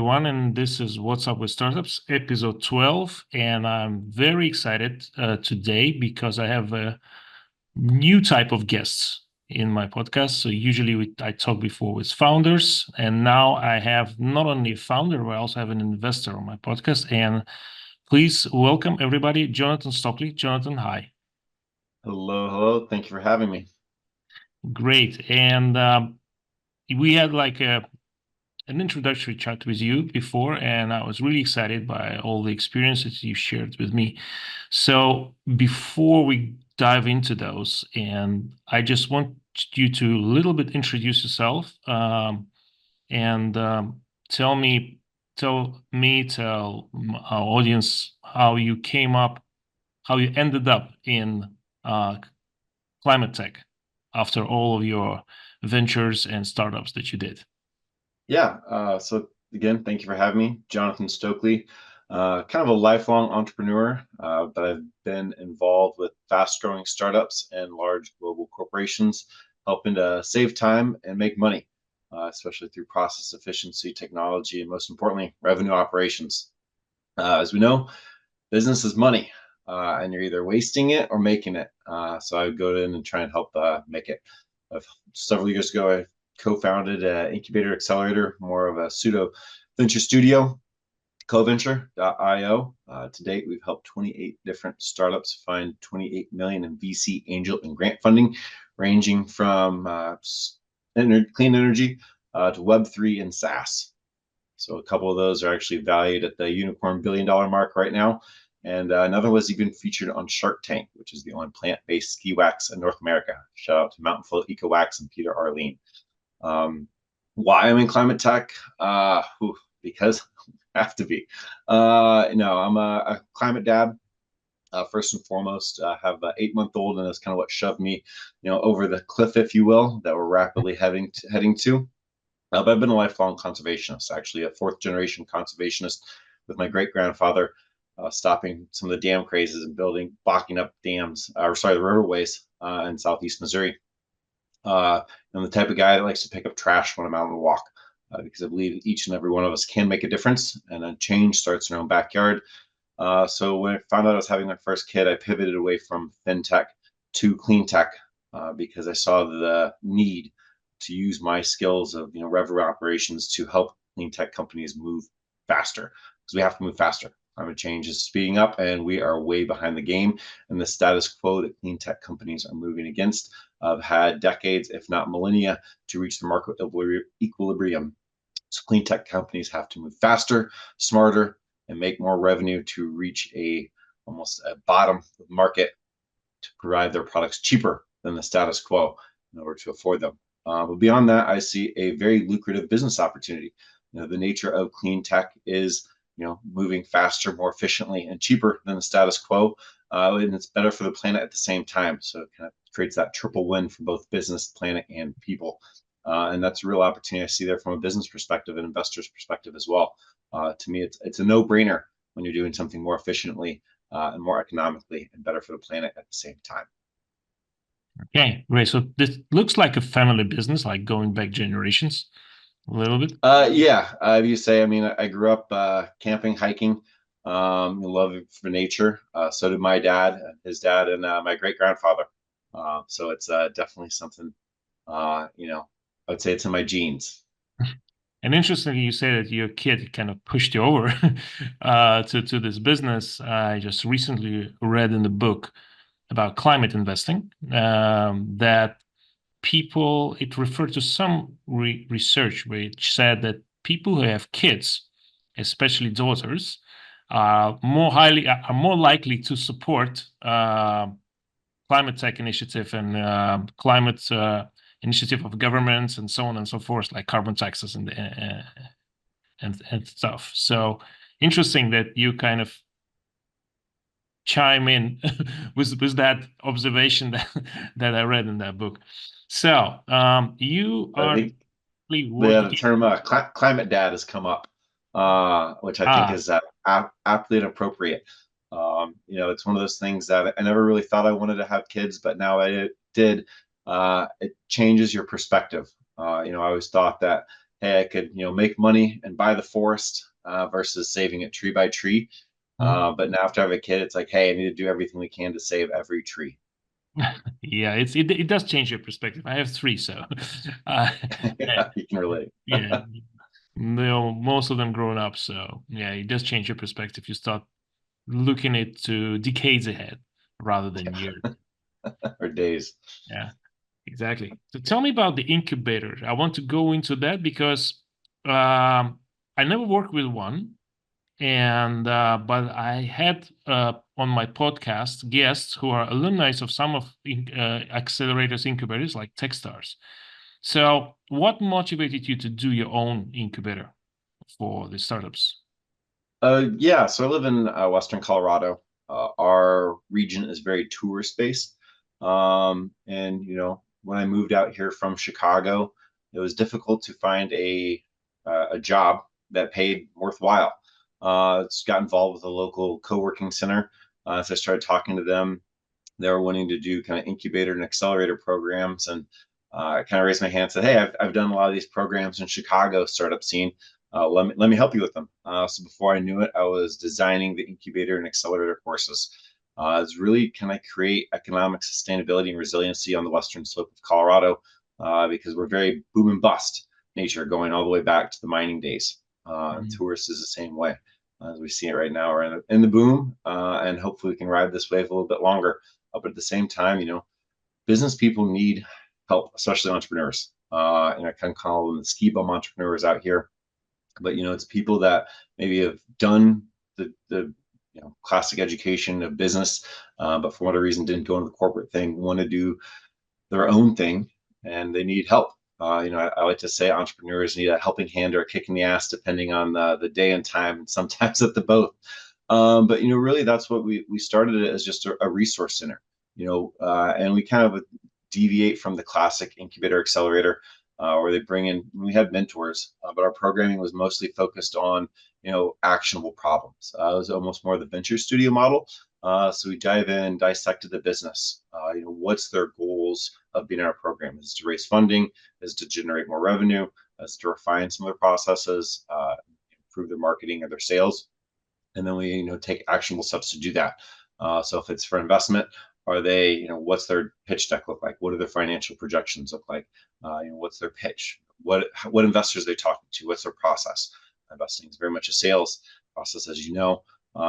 everyone, and this is What's Up with Startups, episode 12. And I'm very excited today because I have a new type of guests in my podcast. So usually I talk before with founders, and now I have not only a founder, but I also have an investor on my podcast. And please welcome everybody, Jonathan Stokely. Jonathan, hi. Hello. Thank you for having me. Great. And we had like an introductory chat with you before, and I was really excited by all the experiences you shared with me. So before we dive into those, and I just want you to a little bit introduce yourself, and tell our audience how you came up, how you ended up in climate tech after all of your ventures and startups that you did. Yeah. So again, thank you for having me, Jonathan Stokely. Kind of a lifelong entrepreneur, but I've been involved with fast-growing startups and large global corporations, helping to save time and make money, especially through process efficiency, technology, and most importantly, revenue operations. As we know, business is money, and you're either wasting it or making it. So I would go in and try and help make it. Several years ago, I co-founded an incubator accelerator, more of a pseudo venture studio, Coventure.io. To date, we've helped 28 different startups find 28 million in VC, angel, and grant funding, ranging from clean energy to Web3 and SaaS. So a couple of those are actually valued at the unicorn $1 billion mark right now. And another was even featured on Shark Tank, which is the only plant-based ski wax in North America. Shout out to Mountain Flow Eco Wax and Peter Arlene. Why I'm in climate tech? Because I have to be. I'm a climate dad. First and foremost, I have an 8-month-old, and that's kind of what shoved me, over the cliff, if you will, that we're rapidly heading to. But I've been a lifelong conservationist, actually a 4th-generation conservationist with my great-grandfather stopping some of the dam crazes and blocking up dams, the riverways in southeast Missouri. I'm the type of guy that likes to pick up trash when I'm out on a walk because I believe each and every one of us can make a difference, and then change starts in our own backyard. So when I found out I was having my first kid, I pivoted away from fintech to clean tech because I saw the need to use my skills of revenue operations to help clean tech companies move faster, because we have to move faster. Climate change is speeding up, and we are way behind the game. And the status quo that clean tech companies are moving against have had decades, if not millennia, to reach the market equilibrium. So clean tech companies have to move faster, smarter, and make more revenue to reach almost a bottom of the market to provide their products cheaper than the status quo in order to afford them. But beyond that, I see a very lucrative business opportunity. The nature of clean tech is, moving faster, more efficiently, and cheaper than the status quo, and it's better for the planet at the same time. So it kind of creates that triple win for both business, planet, and people. And that's a real opportunity I see there from a business perspective and investor's perspective as well. To me, it's a no-brainer when you're doing something more efficiently and more economically and better for the planet at the same time. Okay, great. So this looks like a family business, like going back generations a little bit. You say, I mean, I grew up camping, hiking, love for nature. So did my dad, his dad, and my great-grandfather. So it's definitely something, I would say it's in my genes. And interestingly, you say that your kid kind of pushed you over to this business. I just recently read in the book about climate investing that it referred to some research which said that people who have kids, especially daughters, are more likely to support climate tech initiative and climate initiative of governments and so on and so forth, like carbon taxes and stuff. So interesting that you kind of chime in with that observation that I read in that book. So you I are think the working. term climate dad has come up, which I think is aptly and appropriate. It's one of those things that I never really thought I wanted to have kids, but now I did. It changes your perspective. I always thought that hey, I could, make money and buy the forest versus saving it tree by tree. But now after I have a kid, it's like, hey, I need to do everything we can to save every tree. Yeah, it does change your perspective. I have three, so uh, yeah, Yeah, you can relate. yeah, most of them grown up. So yeah, it does change your perspective. You start looking it to decades ahead rather than years. Or days. Yeah, exactly. So tell me about the incubator. I want to go into that because I never worked with one, and but I had on my podcast guests who are alumni of some of accelerators incubators like Techstars. So, what motivated you to do your own incubator for the startups? Yeah, so I live in Western Colorado. Our region is very tourist based. And, when I moved out here from Chicago, it was difficult to find a job that paid worthwhile. It's got involved with a local co-working center. So I started talking to them. They were wanting to do kind of incubator and accelerator programs. And I kind of raised my hand and said, hey, I've done a lot of these programs in Chicago startup scene. Let me help you with them. So before I knew it, I was designing the incubator and accelerator courses. It's really kind of create economic sustainability and resiliency on the western slope of Colorado because we're very boom and bust nature going all the way back to the mining days. And Mhm. tourists is the same way. As we see it right now, we're in the boom, and hopefully we can ride this wave a little bit longer. But at the same time, business people need help, especially entrepreneurs. And I kind of call them the ski bum entrepreneurs out here. But it's people that maybe have done the classic education of business, but for whatever reason didn't go into the corporate thing, want to do their own thing, and they need help. I like to say entrepreneurs need a helping hand or a kick in the ass, depending on the day and time, and sometimes at the both. But really, that's what we started it as, just a resource center. And we kind of deviate from the classic incubator accelerator, where they bring in. We had mentors, but our programming was mostly focused on actionable problems. It was almost more the venture studio model. So we dive in, dissected the business. What's their goals of being in our program? Is it to raise funding? Is it to generate more revenue? Is it to refine some of their processes, improve their marketing or their sales? And then we take actionable steps to do that. So if it's for investment, are they what's their pitch deck look like? What do their financial projections look like? What's their pitch? What investors are they talking to? What's their process? Investing is very much a sales process, as you know.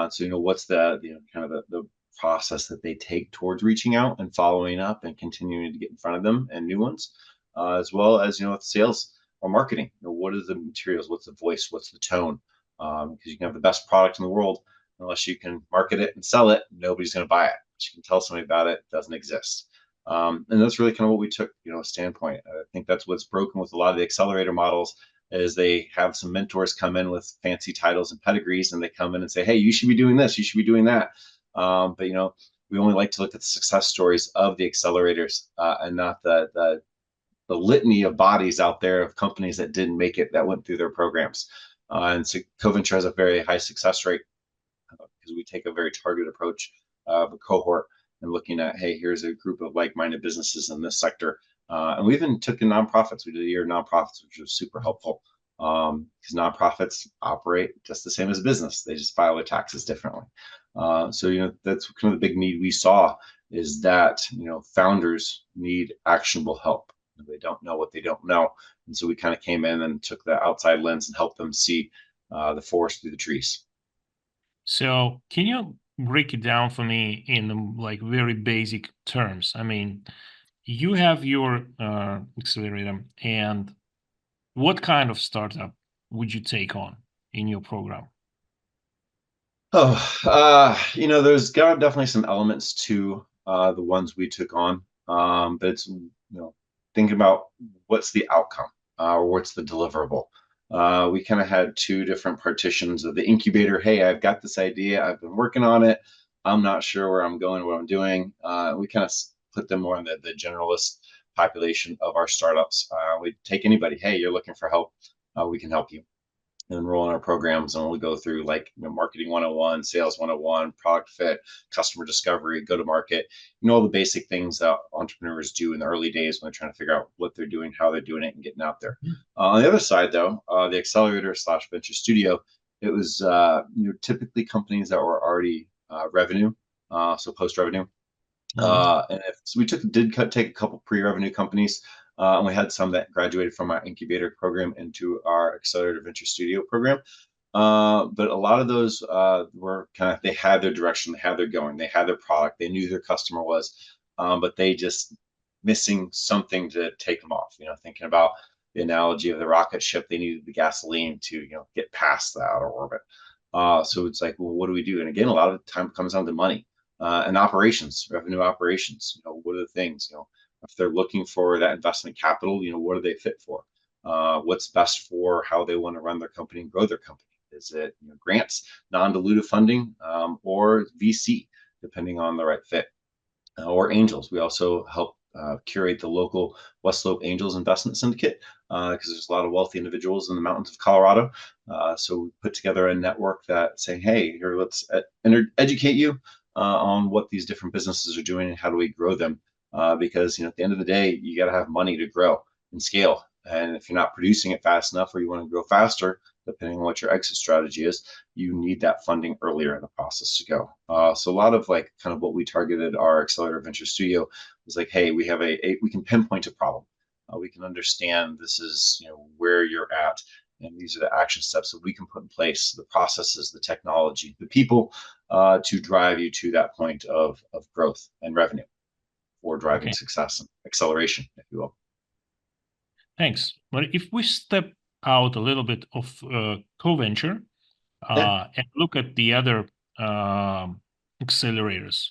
So what's the kind of the process that they take towards reaching out and following up and continuing to get in front of them and new ones, as well as sales or marketing. What are the materials? What's the voice? What's the tone? Because you can have the best product in the world, unless you can market it and sell it, nobody's going to buy it. But you can tell somebody about it, it doesn't exist. And that's really kind of what we took, a standpoint. I think that's what's broken with a lot of the accelerator models is they have some mentors come in with fancy titles and pedigrees, and they come in and say, hey, you should be doing this, you should be doing that. But we only like to look at the success stories of the accelerators, and not the litany of bodies out there of companies that didn't make it, that went through their programs. And so Coventure has a very high success rate because we take a very targeted approach of a cohort and looking at, hey, here's a group of like-minded businesses in this sector. And we even took in nonprofits. We did a year of nonprofits, which was super helpful, because nonprofits operate just the same as a business. They just file their taxes differently. So that's kind of the big need we saw, is that founders need actionable help. They don't know what they don't know. And so we kind of came in and took the outside lens and helped them see the forest through the trees. So, can you break it down for me in like very basic terms? I mean, you have your accelerator, and what kind of startup would you take on in your program? Oh, there's got definitely some elements to the ones we took on, but it's thinking about what's the outcome, or what's the deliverable. We kind of had two different partitions of the incubator. Hey, I've got this idea, I've been working on it, I'm not sure where I'm going, what I'm doing. We kind of put them more in the generalist population of our startups. We take anybody. Hey, you're looking for help, we can help you. enroll in our programs, and we'll go through like marketing 101, sales 101, product fit, customer discovery, go to market, all the basic things that entrepreneurs do in the early days when they're trying to figure out what they're doing, how they're doing it, and getting out there. On the other side, though, the accelerator / venture studio, it was typically companies that were already revenue, so post revenue. So we did take a couple pre-revenue companies, and we had some that graduated from our incubator program into our accelerator venture studio program. But a lot of those were they had their direction, they had their going, they had their product, they knew who their customer was, but they just missing something to take them off. Thinking about the analogy of the rocket ship, they needed the gasoline to get past the outer orbit. So it's like, well, what do we do? And again, a lot of the time it comes down to money and operations, revenue operations. What are the things? If they're looking for that investment capital, what are they fit for? What's best for how they want to run their company and grow their company? Is it grants, non-dilutive funding, or VC, depending on the right fit, or angels? We also help curate the local West Slope Angels Investment Syndicate because there's a lot of wealthy individuals in the mountains of Colorado. So we put together a network that saying, hey, here, let's educate you on what these different businesses are doing and how do we grow them. Because at the end of the day, you got to have money to grow and scale. And if you're not producing it fast enough, or you want to grow faster, depending on what your exit strategy is, you need that funding earlier in the process to go. So a lot of kind of what we targeted our accelerator venture studio was like, hey, we have we can pinpoint a problem. We can understand this is where you're at, and these are the action steps that we can put in place, the processes, the technology, the people to drive you to that point of growth and revenue for driving success and acceleration, if you will. Thanks. But if we step out a little bit of Coventure and look at the other accelerators,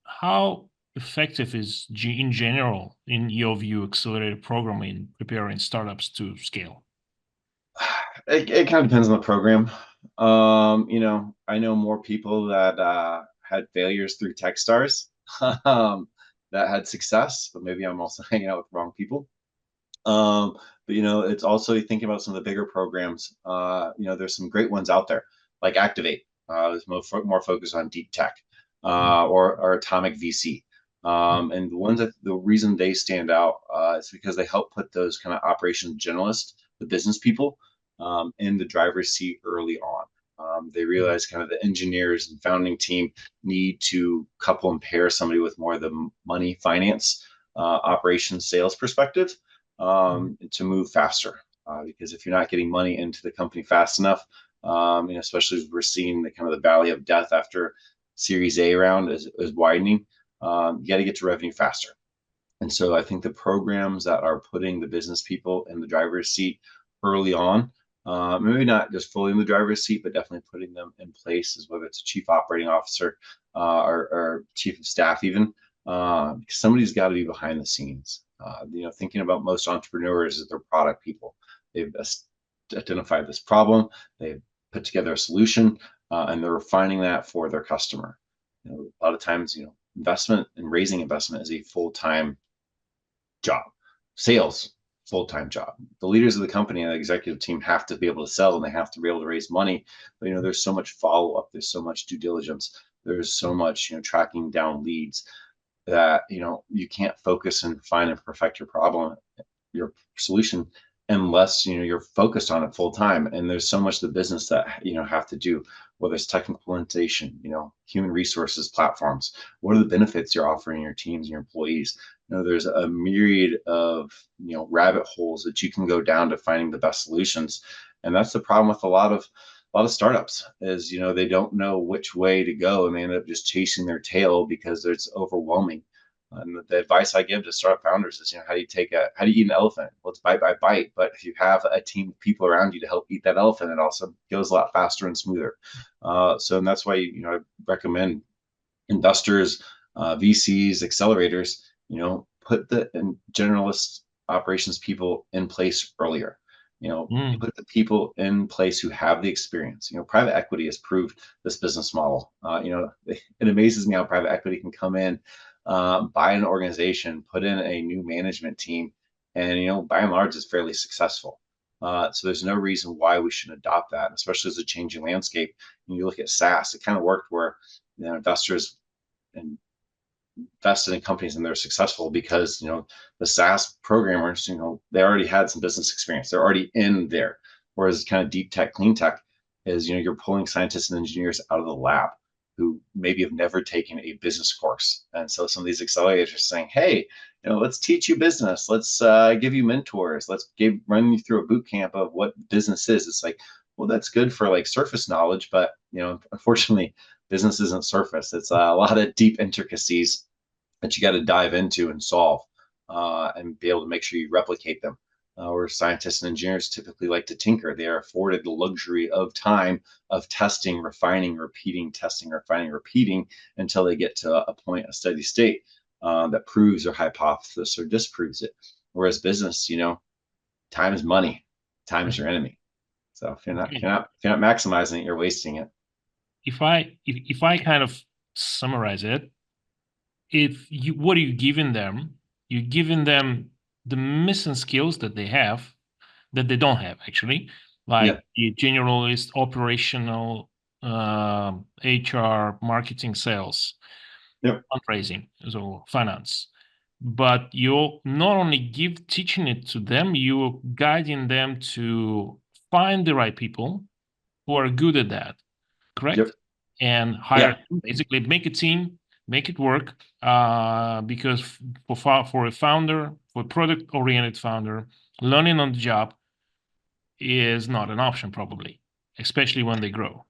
how effective is in general, in your view, accelerator program in preparing startups to scale? It kind of depends on the program. I know more people that had failures through Techstars that had success, but maybe I'm also hanging out with the wrong people. But it's also thinking about some of the bigger programs. There's some great ones out there, like Activate. There's more focus on deep tech, or Atomic VC. And the reason they stand out is because they help put those kind of operation generalists, the business people, in the driver's seat early on. They realize kind of the engineers and founding team need to couple and pair somebody with more of the money, finance, operations, sales perspective to move faster. Because if you're not getting money into the company fast enough, especially as we're seeing the kind of the valley of death after Series A round is widening, you got to get to revenue faster. And so I think the programs that are putting the business people in the driver's seat early on, maybe not just fully in the driver's seat, but definitely putting them in place, whether it's a chief operating officer or chief of staff even, because somebody's got to be behind the scenes. Thinking about most entrepreneurs as their product people. They've identified this problem, they've put together a solution, and they're refining that for their customer. A lot of times, investment and raising investment is a full-time job. Sales, full-time job. The leaders of the company and the executive team have to be able to sell, and they have to be able to raise money. But there's so much follow-up, there's so much due diligence, there's so much tracking down leads that you can't focus and find and perfect your solution, unless you're focused on it full time. And there's so much the business that have to do, whether it's technical implementation, human resources platforms. What are the benefits you're offering your teams and your employees? There's a myriad of rabbit holes that you can go down to finding the best solutions. And that's the problem with a lot of startups is they don't know which way to go, and they end up just chasing their tail because it's overwhelming. And the advice I give to startup founders is, how do you eat an elephant? Well, it's bite by bite. But if you have a team of people around you to help eat that elephant, it also goes a lot faster and smoother. And that's why I recommend investors, VCs, accelerators, put the generalist operations people in place earlier. Put the people in place who have the experience. Private equity has proved this business model. It amazes me how private equity can come in, buy an organization, put in a new management team, and by and large, it's fairly successful. So there's no reason why we shouldn't adopt that, especially as a changing landscape. When you look at SaaS, it kind of worked where investors invested in companies and they're successful because the SaaS programmers, they already had some business experience. They're already in there. Whereas kind of deep tech, clean tech is you're pulling scientists and engineers out of the lab who maybe have never taken a business course. And so some of these accelerators are saying, hey, let's teach you business. Let's give you mentors. Let's run you through a boot camp of what business is. It's like, well, that's good for like surface knowledge, but unfortunately, business isn't surface. It's a lot of deep intricacies that you got to dive into and solve and be able to make sure you replicate them. Where scientists and engineers typically like to tinker. They are afforded the luxury of time of testing, refining, repeating, testing, refining, repeating until they get to a point, a steady state that proves their hypothesis or disproves it. Whereas business, time is money. Time is your enemy. So if you're not maximizing it, you're wasting it. If I kind of summarize it, what are you giving them? You're giving them the missing skills that they have that they don't have actually, like the generalist, operational, HR, marketing, sales, fundraising, so finance. But you're not only teaching it to them, you're guiding them to find the right people who are good at that, correct? Yep. And hire, basically make a team, make it work. Because for a founder, for a product-oriented founder, learning on the job is not an option probably, especially when they grow.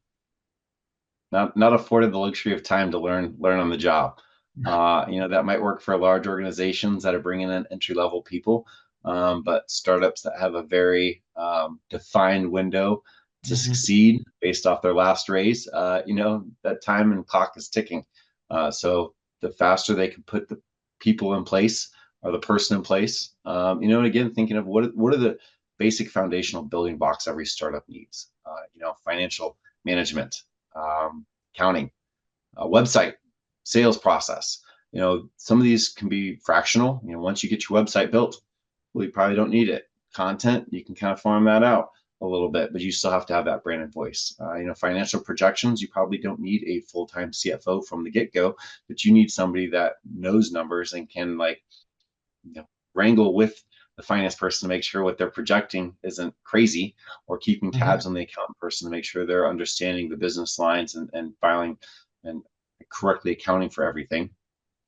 Not afforded the luxury of time to learn on the job. That might work for large organizations that are bringing in entry-level people, but startups that have a very defined window to succeed based off their last raise, that time and clock is ticking. So the faster they can put the people in place or the person in place, and again, thinking of what are the basic foundational building blocks every startup needs, financial management, accounting, website, sales process. Some of these can be fractional. Once you get your website built, well, you probably don't need it. Content, you can kind of farm that out a little bit, but you still have to have that brand and voice. Financial projections, you probably don't need a full-time CFO from the get-go, but you need somebody that knows numbers and can wrangle with the finance person to make sure what they're projecting isn't crazy, or keeping tabs on the accountant person to make sure they're understanding the business lines and filing and correctly accounting for everything.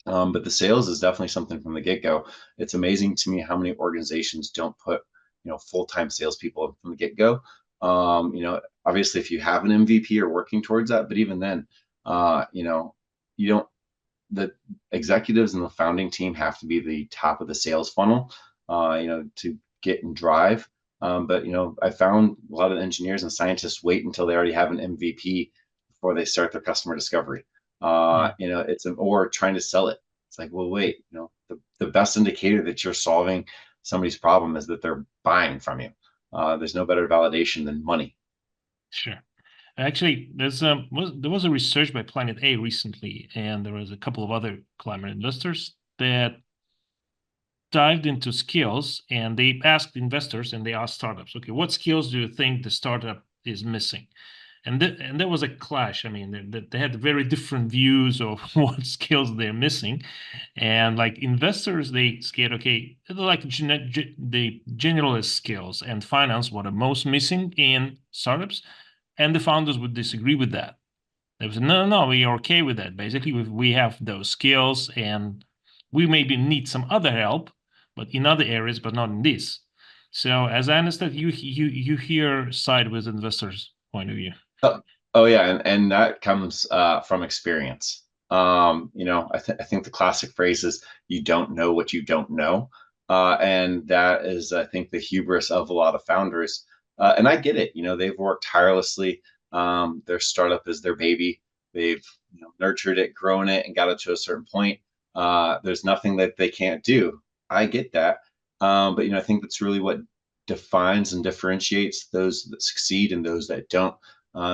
But the sales is definitely something from the get-go. It's amazing to me how many organizations don't put full-time salespeople from the get-go. Obviously, if you have an MVP or working towards that, but even then, you don't. The executives and the founding team have to be the top of the sales funnel, to get and drive. But I found a lot of engineers and scientists wait until they already have an MVP before they start their customer discovery. Or trying to sell it. It's like, well, wait, the best indicator that you're solving somebody's problem is that they're buying from you. There's no better validation than money. Sure. Actually, there was a research by Planet A recently, and there was a couple of other climate investors that dived into skills, and they asked investors and they asked startups, okay, what skills do you think the startup is missing? And there was a clash. I mean, they had very different views of what skills they're missing. And like investors, they scared, okay, like the generalist skills and finance what are most missing in startups. And the founders would disagree with that. They would say, no, we are okay with that. Basically, we have those skills and we maybe need some other help, but in other areas, but not in this. So as I understand, you here side with investors' point of view. Oh yeah, and that comes from experience. I think the classic phrase is "you don't know what you don't know," and that is, I think, the hubris of a lot of founders. And I get it. They've worked tirelessly. Their startup is their baby. They've nurtured it, grown it, and got it to a certain point. There's nothing that they can't do. I get that, but I think that's really what defines and differentiates those that succeed and those that don't.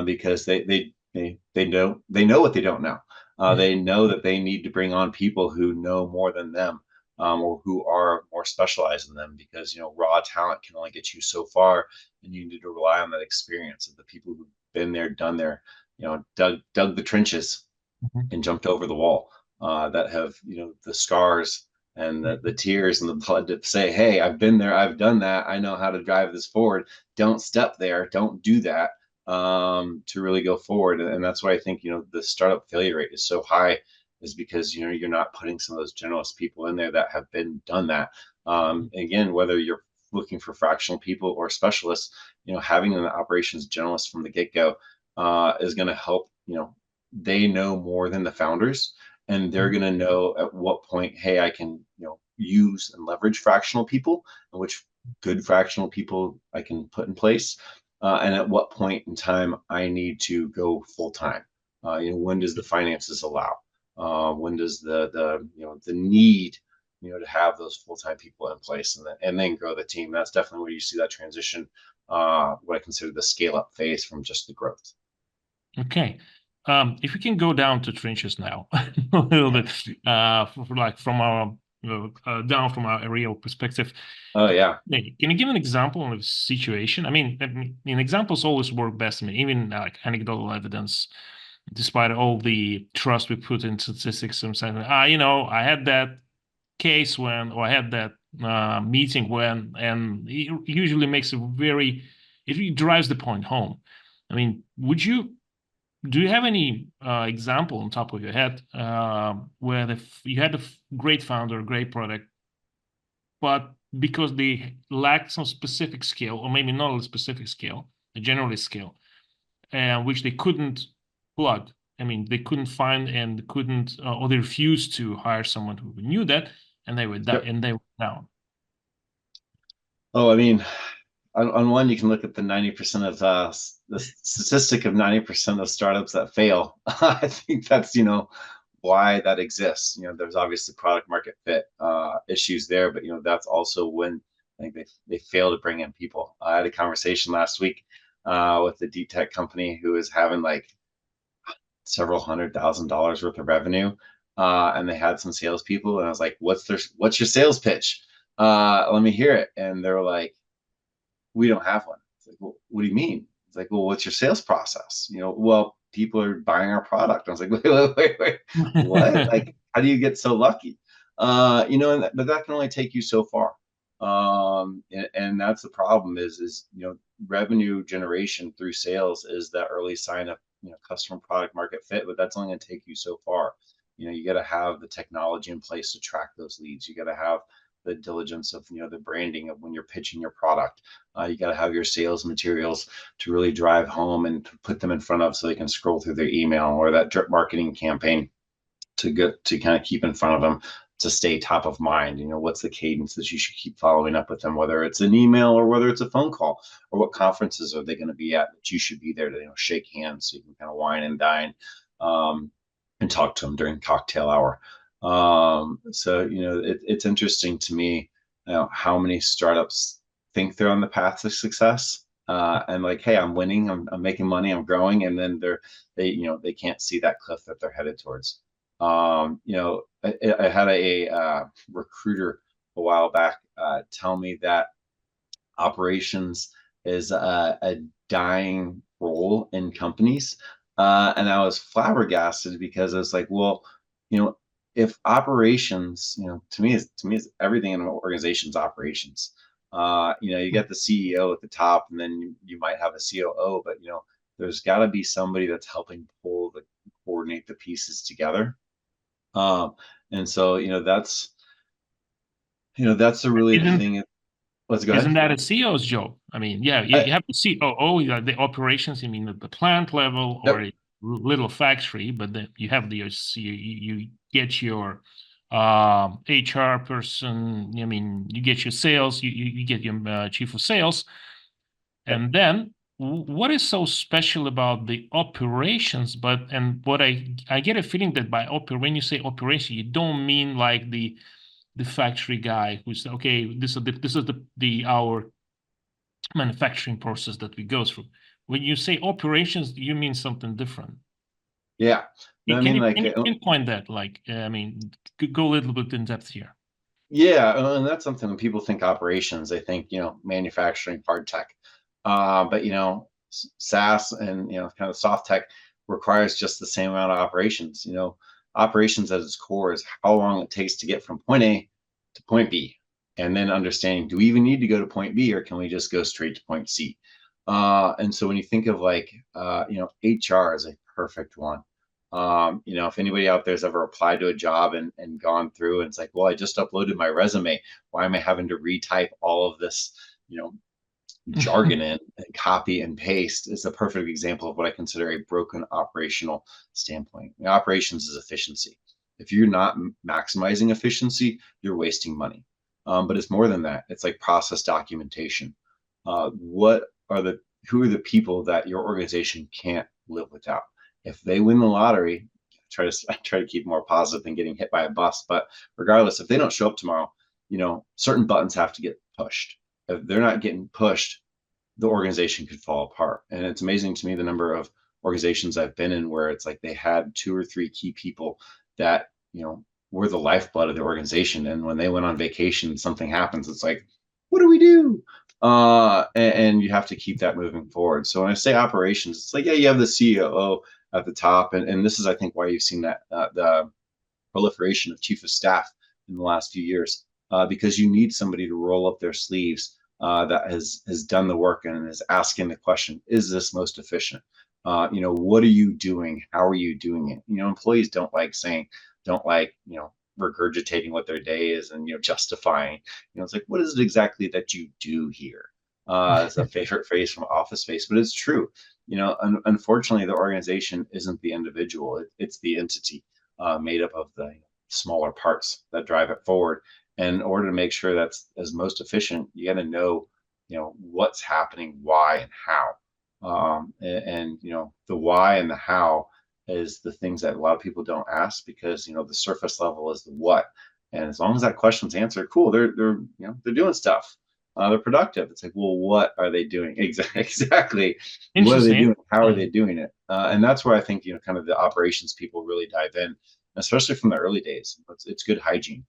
Because they know what they don't know. They know that they need to bring on people who know more than them or who are more specialized in them, because raw talent can only get you so far, and you need to rely on that experience of the people who've been there, done there, dug the trenches Mhm. and jumped over the wall, that have the scars and the tears and the blood to say, hey, I've been there, I've done that, I know how to drive this forward. Don't step there, don't do that, to really go forward. And that's why I think the startup failure rate is so high, is because you're not putting some of those generalist people in there that have been done that. Again, whether you're looking for fractional people or specialists, having an operations generalist from the get-go is going to help. They know more than the founders, and they're going to know at what point, hey, I can use and leverage fractional people, and which good fractional people I can put in place, and at what point in time I need to go full time. When does the finances allow? When does the need to have those full time people in place, and then grow the team. That's definitely where you see that transition. What I consider the scale up phase from just the growth. Okay. If we can go down to trenches now a little bit, like from our down from our real perspective. Oh yeah. Can you give an example of a situation? I mean, examples always work best. I mean, even like anecdotal evidence, despite all the trust we put in statistics, and saying, I had that case when, or I had that meeting when, and it usually makes it really drives the point home. I mean, do you have any example on top of your head where you had a great founder, great product, but because they lacked some specific skill, or maybe not a specific skill, a generalist skill, which they couldn't plug. I mean, they couldn't find and couldn't, or they refused to hire someone who knew that, and they were Yep. down. Oh, I mean, on one, you can look at the 90% of the statistic of 90% of startups that fail. I think that's why that exists. There's obviously product market fit issues there, but that's also when I think they fail to bring in people. I had a conversation last week with a deep tech company who is having like several $100,000 worth of revenue, and they had some salespeople, and I was like, what's your sales pitch? Let me hear it. And they were like, we don't have one. It's like, well, what do you mean? It's like, well, what's your sales process? Well, people are buying our product. I was like, wait, what? Like, how do you get so lucky? But that can only take you so far. And that's the problem is revenue generation through sales is that early sign of customer product market fit, but that's only going to take you so far. You got to have the technology in place to track those leads. You got to have the diligence of the branding of when you're pitching your product. You got to have your sales materials to really drive home and to put them in front of, so they can scroll through their email, or that drip marketing campaign to kind of keep in front of them, to stay top of mind. What's the cadence that you should keep following up with them, whether it's an email or whether it's a phone call, or what conferences are they going to be at that you should be there to shake hands, so you can kind of wine and dine, and talk to them during cocktail hour. So it's interesting to me how many startups think they're on the path to success, and like, hey, I'm winning, I'm making money, I'm growing, and then they can't see that cliff that they're headed towards. I had a recruiter a while back tell me that operations is a dying role in companies. And I was flabbergasted, because I was like, well, if operations, to me is everything in an organization's operations. You get the CEO at the top, and then you might have a COO, but there's got to be somebody that's helping coordinate the pieces together. And so that's really the Isn't thing. Let's go isn't ahead. that a CEO's job? I mean, yeah, you have the COO, you have the operations, I mean, at the plant level or Yep. a little factory, but then you have you get your HR person. I mean, you get your sales, you get your chief of sales, Yep. and then what is so special about the operations? And what I get a feeling that when you say operation, you don't mean like the factory guy who's okay. This is our manufacturing process that we go through. When you say operations, you mean something different. Yeah. No, I Can mean, you like, can you pinpoint that? Like, I mean, go a little bit in depth here. Yeah, and that's something when people think operations, they think, manufacturing, hard tech. But SaaS and kind of soft tech requires just the same amount of operations. Operations at its core is how long it takes to get from point A to point B, and then understanding, do we even need to go to point B, or can we just go straight to point C? And so when you think of like HR is a perfect one. If anybody out there's ever applied to a job and gone through and it's like, well, I just uploaded my resume. Why am I having to retype all of this, jargon in and copy and paste? Is a perfect example of what I consider a broken operational standpoint. Operations is efficiency. If you're not maximizing efficiency, you're wasting money. But it's more than that. It's like process documentation. What are the who are the people that your organization can't live without? If they win the lottery, I try to keep more positive than getting hit by a bus. But regardless, if they don't show up tomorrow, certain buttons have to get pushed. If they're not getting pushed, the organization could fall apart. And it's amazing to me the number of organizations I've been in where it's like they had 2 or 3 key people that, were the lifeblood of the organization. And when they went on vacation, something happens. It's like, what do we do? And you have to keep that moving forward. So when I say operations, it's like, yeah, you have the COO at the top. And this is, I think, why you've seen that the proliferation of chief of staff in the last few years, because you need somebody to roll up their sleeves that has done the work and is asking the question: is this most efficient? What are you doing? How are you doing it? Employees don't like regurgitating what their day is and justifying. It's like, what is it exactly that you do here? It's a favorite phrase from Office Space, but it's true. Unfortunately, the organization isn't the individual; it's the entity made up of the smaller parts that drive it forward. And in order to make sure that's as most efficient, you got to know, what's happening, why, and how. And the why and the how is the things that a lot of people don't ask, because the surface level is the what. And as long as that question's answered, cool, they're doing stuff. They're productive. It's like, well, what are they doing? Exactly. What are they Interesting. doing? How are they doing it? And that's where I think kind of the operations people really dive in, especially from the early days. It's good hygiene.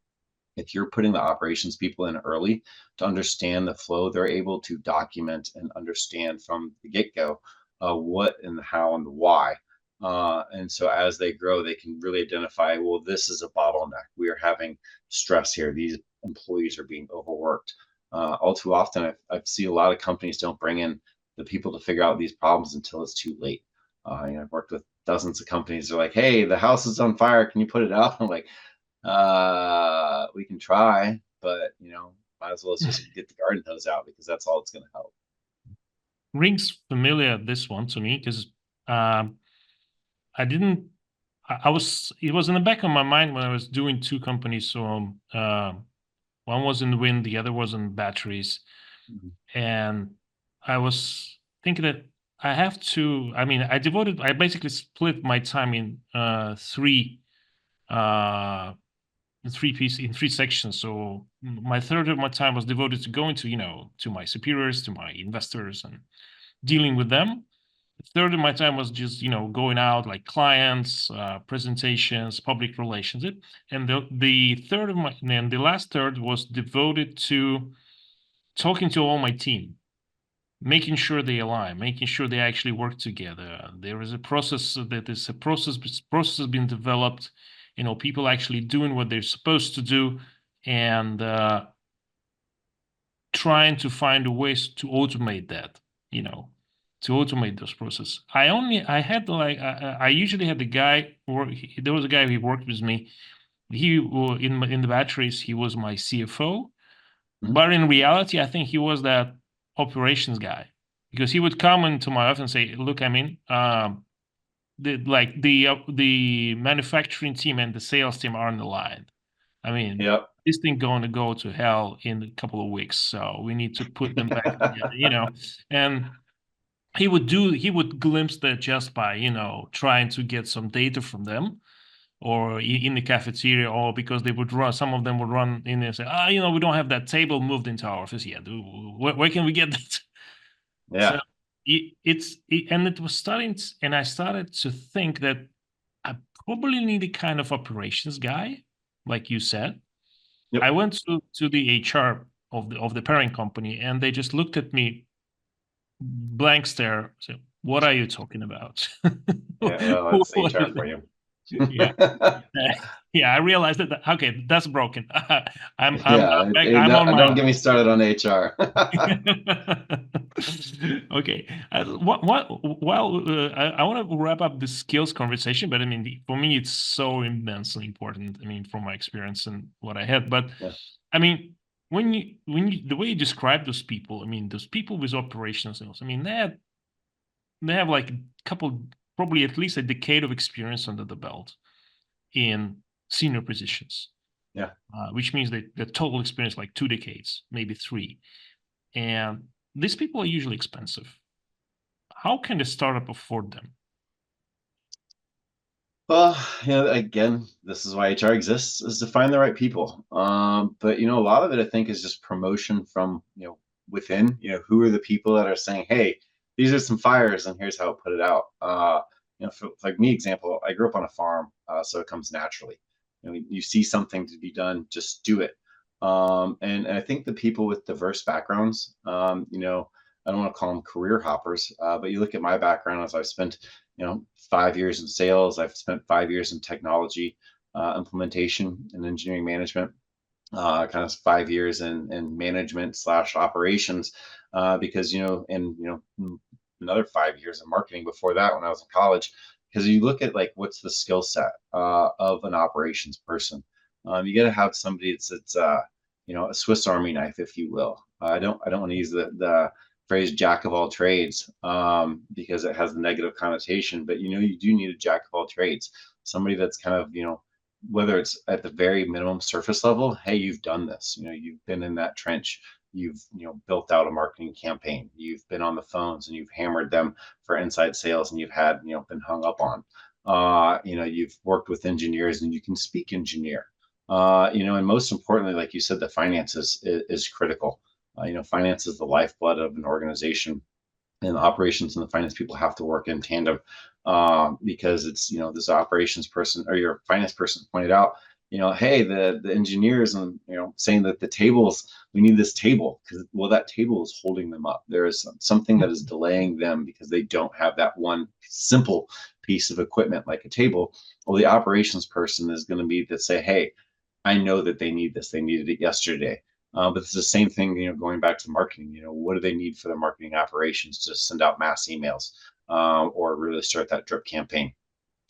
If you're putting the operations people in early to understand the flow, they're able to document and understand from the get-go what and the how and the why. And so as they grow, they can really identify, well, this is a bottleneck. We are having stress here. These employees are being overworked. All too often, I see a lot of companies don't bring in the people to figure out these problems until it's too late. I've worked with dozens of companies. They're like, hey, the house is on fire. Can you put it out? I'm like, we can try, but might as well just get the garden hose out, because that's all it's going to help. Rings familiar, this one, to me, because um, I didn't. I was. It was in the back of my mind when I was doing 2 companies. So one was in wind, the other was in batteries, Mhm. and I was thinking that I have to. I mean, I basically split my time in three. In 3 sections. So my third of my time was devoted to going to my superiors, to my investors, and dealing with them. The third of my time was just going out, like clients, presentations, public relations. And the third of my and the last third was devoted to talking to all my team, making sure they align, making sure they actually work together. There is a process that is a process has been developed. People actually doing what they're supposed to do, and trying to find ways to automate that. You know, to automate those processes. I had like I usually had the guy work. There was a guy who worked with me. In the batteries, he was my CFO. Mhm. But in reality, I think he was that operations guy, because he would come into my office and say, "Look, I mean, the manufacturing team and the sales team aren't aligned. I mean, Yep. this thing going to go to hell in a couple of weeks, so we need to put them back together." And he would glimpse that just by trying to get some data from them, or in the cafeteria, or because they would run, some of them would run in and say, we don't have that table moved into our office yet. Where can we get that? So Yeah. and it was and I started to think that I probably need a kind of operations guy, like you said, Yep. I went to the HR of the parent company, and they just looked at me, blank stare. So, what are you talking about? Yeah, well, that's What HR is for you. it? Yeah. Yeah, I realized that. Okay, that's broken. Yeah, I'm on my don't get me started on HR. Okay. I want to wrap up the skills conversation, but I mean, for me, it's so immensely important. I mean, from my experience and what I had, but Yeah. I mean, the way you describe those people, I mean, those people with operational skills, I mean, they have like a couple, probably at least a decade of experience under the belt in senior positions, Yeah. which means that the total experience like 2 decades, maybe three. And these people are usually expensive. How can a startup afford them? Well, again, this is why HR exists, is to find the right people. But a lot of it, I think, is just promotion from within. Who are the people that are saying, "Hey, these are some fires, and here's how I put it out." For like me, example, I grew up on a farm, so it comes naturally. You see something to be done, just do it. And I think the people with diverse backgrounds, I don't want to call them career hoppers, but you look at my background as I've spent 5 years in sales. I've spent 5 years in technology implementation and engineering management. Kind of 5 years in management slash operations, because and another 5 years in marketing before that when I was in college. Because you look at like what's the skill set of an operations person. You got to have somebody that's a Swiss Army knife, if you will. I don't want to use the phrase jack of all trades, because it has a negative connotation, but you do need a jack of all trades, somebody that's kind of whether it's at the very minimum surface level. Hey, you've done this, you've been in that trench, you've built out a marketing campaign, you've been on the phones and you've hammered them for inside sales, and you've had been hung up on, you've worked with engineers and you can speak engineer, and most importantly, like you said, the finances is critical. Finance is the lifeblood of an organization, and the operations and the finance people have to work in tandem, because it's this operations person or your finance person pointed out, hey, the engineers and saying that the tables, we need this table because, well, that table is holding them up. There is something that is delaying them because they don't have that one simple piece of equipment like a table. Well, the operations person is going to be to say, hey, I know that they need this. They needed it yesterday. But it's the same thing, going back to marketing. What do they need for their marketing operations to send out mass emails, or really start that drip campaign?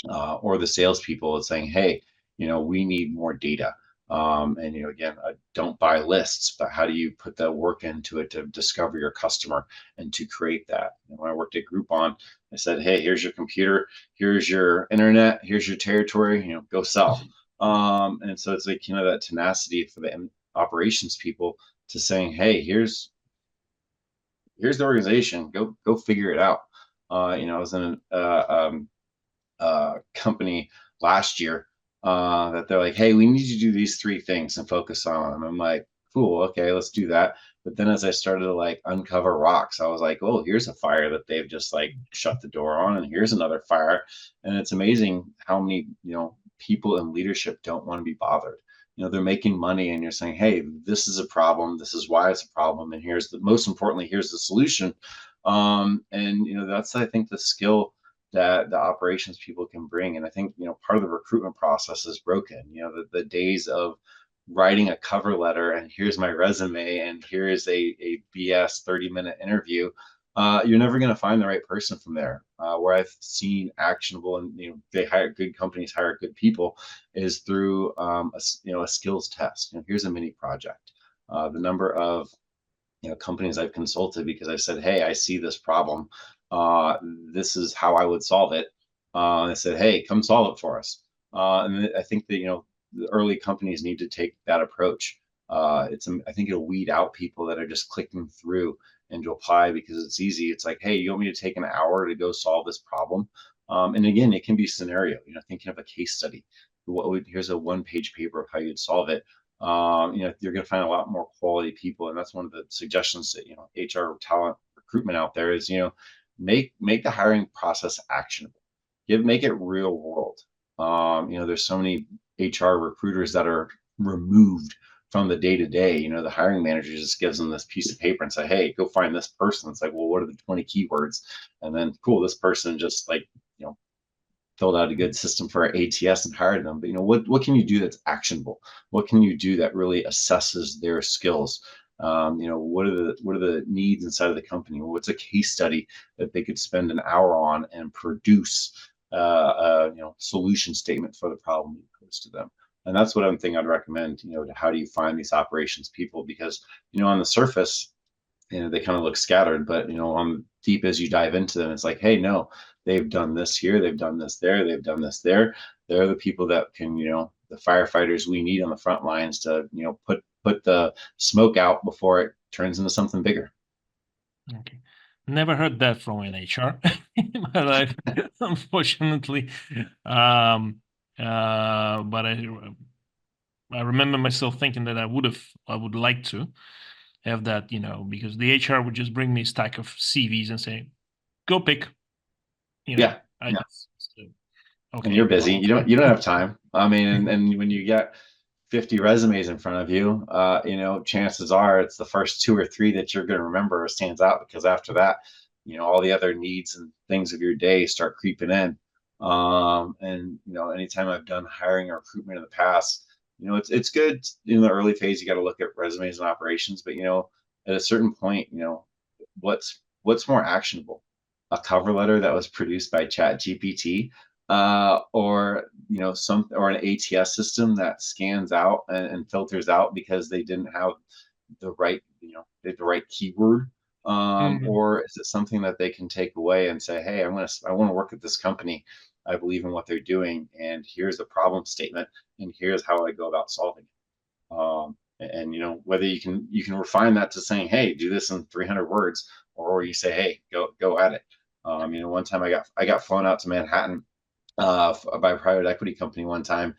Or the salespeople is saying, hey, we need more data. And again, don't buy lists, but how do you put the work into it to discover your customer and to create that? When I worked at Groupon, I said, hey, here's your computer, here's your internet, here's your territory, go sell. And so it's like that tenacity for the operations people to saying, hey, here's the organization, go figure it out. I was in a company last year, that they're like, hey, we need you to do these 3 things and focus on them. I'm like, cool, okay, let's do that. But then as I started to like uncover rocks, I was like, oh, here's a fire that they've just like shut the door on, and here's another fire. And it's amazing how many people in leadership don't want to be bothered. They're making money, and you're saying, hey, this is a problem, this is why it's a problem, and here's the most importantly, here's the solution. And that's, I think, the skill that the operations people can bring. And I think, part of the recruitment process is broken. The days of writing a cover letter and here's my resume and here is a BS 30-minute interview. You're never going to find the right person from there. Where I've seen actionable, and they hire good companies, hire good people, is through a skills test. Here's a mini project. The number of companies I've consulted because I said, hey, I see this problem. Uh, this is how I would solve it. And I said, hey, come solve it for us. And I think that the early companies need to take that approach. I think it'll weed out people that are just clicking through and to apply because it's easy. It's like, hey, you want me to take an hour to go solve this problem? And again, it can be scenario. Thinking of a case study. Here's a one-page paper of how you'd solve it. You're going to find a lot more quality people, and that's one of the suggestions that HR talent recruitment out there is make the hiring process actionable, make it real world. There's so many HR recruiters that are removed from the day to day. The hiring manager just gives them this piece of paper and say, hey, go find this person. It's like, well, what are the 20 keywords? And then cool, this person just like, filled out a good system for our ATS and hired them. But what can you do that's actionable? What can you do that really assesses their skills? What are the needs inside of the company? What's a case study that they could spend an hour on and produce solution statement for the problem you pose to them? And that's what I'm thinking I'd recommend, to how do you find these operations people? Because, on the surface, they kind of look scattered, but on deep as you dive into them, it's like, hey, no, they've done this here, they've done this there, they've done this there. They're the people that can, the firefighters we need on the front lines to, put the smoke out before it turns into something bigger. Okay. Never heard that from an HR in my life, unfortunately. But I remember myself thinking that I would like to have that, because the HR would just bring me a stack of CVs and say, "Go pick." Yeah. I Yeah. just And you're okay. busy. You don't have time. I mean, and when you get 50 resumes in front of you, chances are it's the first 2 or 3 that you're going to remember or stands out, because after that, all the other needs and things of your day start creeping in. And anytime I've done hiring or recruitment in the past, it's good in the early phase. You got to look at resumes and operations, but at a certain point, what's more actionable? A cover letter that was produced by Chat GPT, or or an ATS system that scans out and filters out because they didn't have the right the right keyword, Mhm. or is it something that they can take away and say, hey, I want to work at this company, I believe in what they're doing, and here's the problem statement, and here's how I go about solving it. And whether you can refine that to saying, hey, do this in 300 words, or you say, hey, go at it. One time I got flown out to Manhattan by a private equity company one time,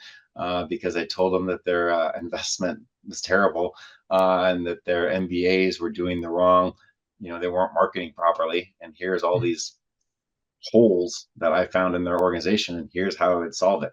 because I told them that their investment was terrible, and that their MBAs were doing the wrong, they weren't marketing properly. And here's all these holes that I found in their organization, and here's how I would solve it.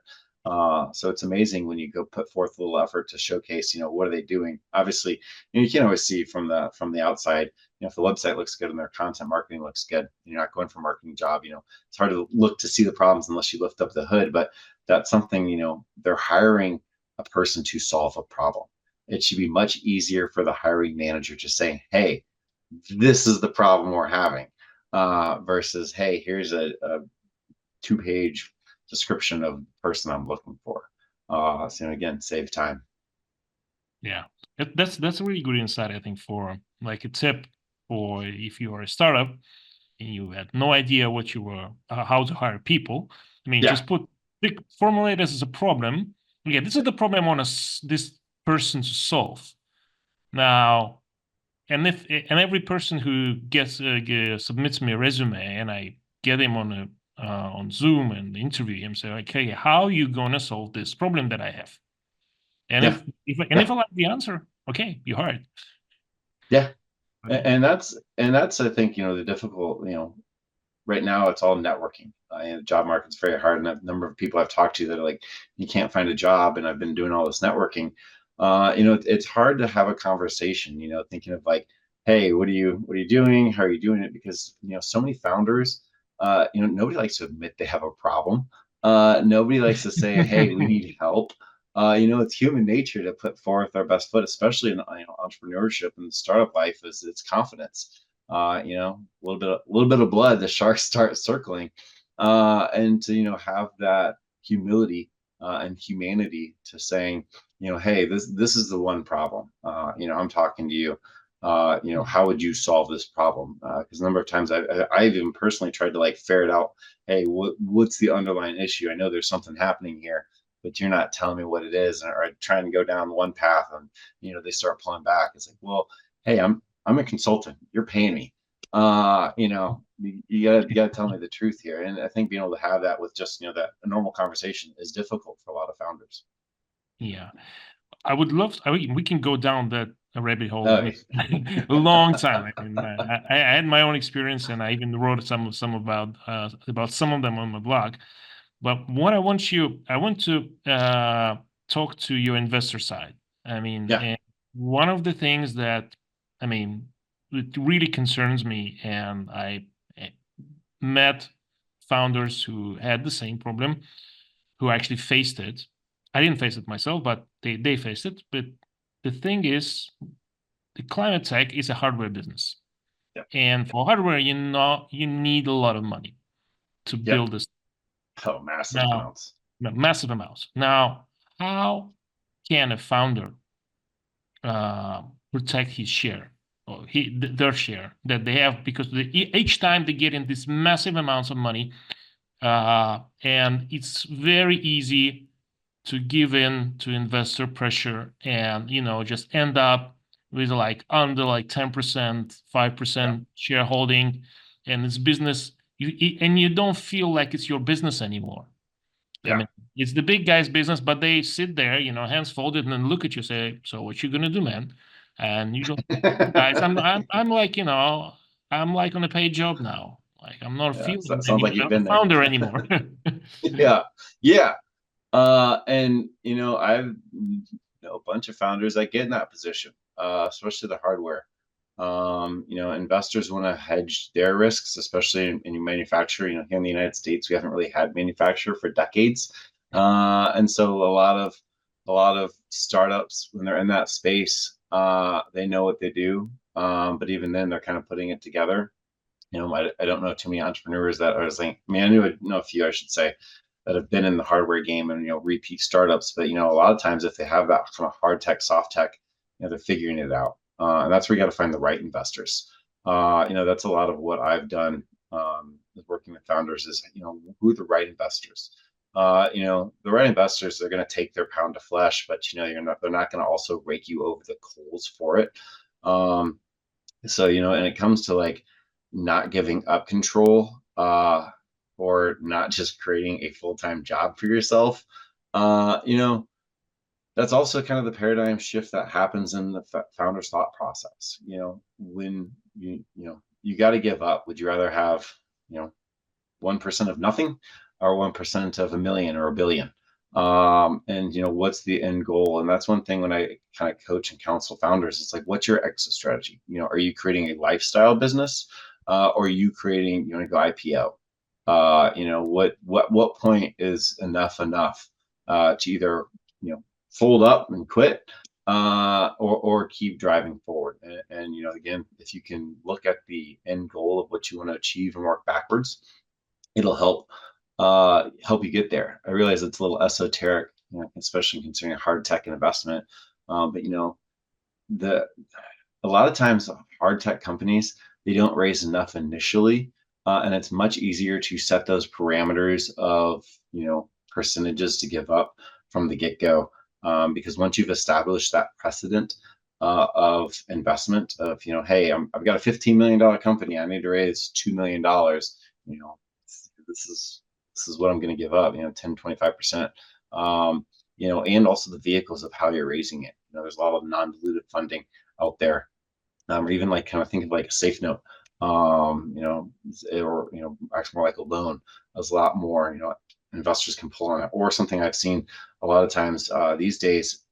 So it's amazing when you go put forth a little effort to showcase, what are they doing? Obviously, you can't always see from the outside. If the website looks good and their content marketing looks good, you're not going for a marketing job. It's hard to look to see the problems unless you lift up the hood. But that's something, they're hiring a person to solve a problem. It should be much easier for the hiring manager to say, hey, this is the problem we're having, versus, hey, here's a 2-page description of the person I'm looking for. So again, save time. Yeah, that's a really good insight, I think, for like a tip for if you are a startup and you had no idea what you were, how to hire people. I mean, Yeah. just formulate this as a problem. Yeah, this is the problem I want this person to solve. Now, and every person who submits me a resume and I get him on Zoom and interview him, say, okay, how are you gonna solve this problem that I have? And Yeah. if I like the answer, okay, you hired. Yeah. Um, And that's I think, the difficult, right now it's all networking. The job market's very hard, and a number of people I've talked to that are like, you can't find a job, and I've been doing all this networking. It's hard to have a conversation. Thinking of like, hey, what are you doing? How are you doing it? Because so many founders, nobody likes to admit they have a problem. Nobody likes to say, hey, we need help. It's human nature to put forth our best foot, especially in entrepreneurship and startup life. Is it's confidence. A little bit of blood, the sharks start circling, and to have that humility and humanity to saying, hey, this is the one problem. I'm talking to you. How would you solve this problem? Because a number of times I've even personally tried to like ferret out, hey, what's the underlying issue? I know there's something happening here, but you're not telling me what it is, or trying to go down one path, and they start pulling back. It's like, well, hey, I'm a consultant. You're paying me. You gotta tell me the truth here. And I think being able to have that with just that a normal conversation is difficult for a lot of founders. yeah, I would love. We can go down that rabbit hole. I Oh, mean, a long time. I mean, I had my own experience, and I even wrote some about some of them on my blog. But what I want to talk to your investor side. I mean, yeah, one of the things that, I mean, it really concerns me, and I met founders who had the same problem, who actually faced it. I didn't face it myself, but they faced it. But the thing is, the climate tech is a hardware business. Yep. And for hardware, you need a lot of money to Yep. build this. Oh, massive Now, amounts. massive amounts. Now, how can a founder protect his share or their share that they have? Because each time they get in these massive amounts of money, and it's very easy to give in to investor pressure and just end up with like under like 10%, Yeah. 5% shareholding, and it's business, and you don't feel like it's your business anymore. I Yeah. mean, it's the big guy's business, but they sit there, hands folded, and then look at you, say, "So what you gonna do, man?" And you go, "Guys, I'm like, I'm like on a paid job now. Like I'm not Yeah. So, feeling sounds any like you've a been there. founder anymore." Yeah. Yeah. And I've a bunch of founders that get in that position, especially the hardware. Investors want to hedge their risks, especially in manufacturing. Here in the United States, we haven't really had manufacture for decades, and so a lot of startups, when they're in that space, they know what they do, but even then, they're kind of putting it together. I don't know too many entrepreneurs that are like, I mean, I know a few, I should say, that have been in the hardware game and repeat startups. But a lot of times, if they have that from a hard tech, soft tech, they're figuring it out, and that's where you got to find the right investors. That's a lot of what I've done, with working with founders is who are the right investors. The right investors are going to take their pound of flesh, but they're not going to also rake you over the coals for it. Um, so and it comes to like not giving up control, or not just creating a full-time job for yourself. That's also kind of the paradigm shift that happens in the founder's thought process. When you got to give up. Would you rather have 1% of nothing, or 1% of a million or a billion? And what's the end goal? And that's one thing when I kind of coach and counsel founders, it's like, what's your exit strategy? Are you creating a lifestyle business, or are you creating, you want to go IPO? What point is enough, to either fold up and quit, or keep driving forward? And again, if you can look at the end goal of what you want to achieve and work backwards, it'll help you get there. I realize it's a little esoteric, especially considering hard tech and investment. But the a lot of times hard tech companies, they don't raise enough initially, and it's much easier to set those parameters of percentages to give up from the get-go, because once you've established that precedent, of investment of hey, I've got a $15 million company, I need to raise $2 million. you know this is what I'm going to give up, 10, 25%. And also the vehicles of how you're raising it. There's a lot of non-dilutive funding out there, or even like kind of think of like a safe note, or actually more like a loan. There's a lot more investors can pull on it. Or something I've seen a lot of times, these days,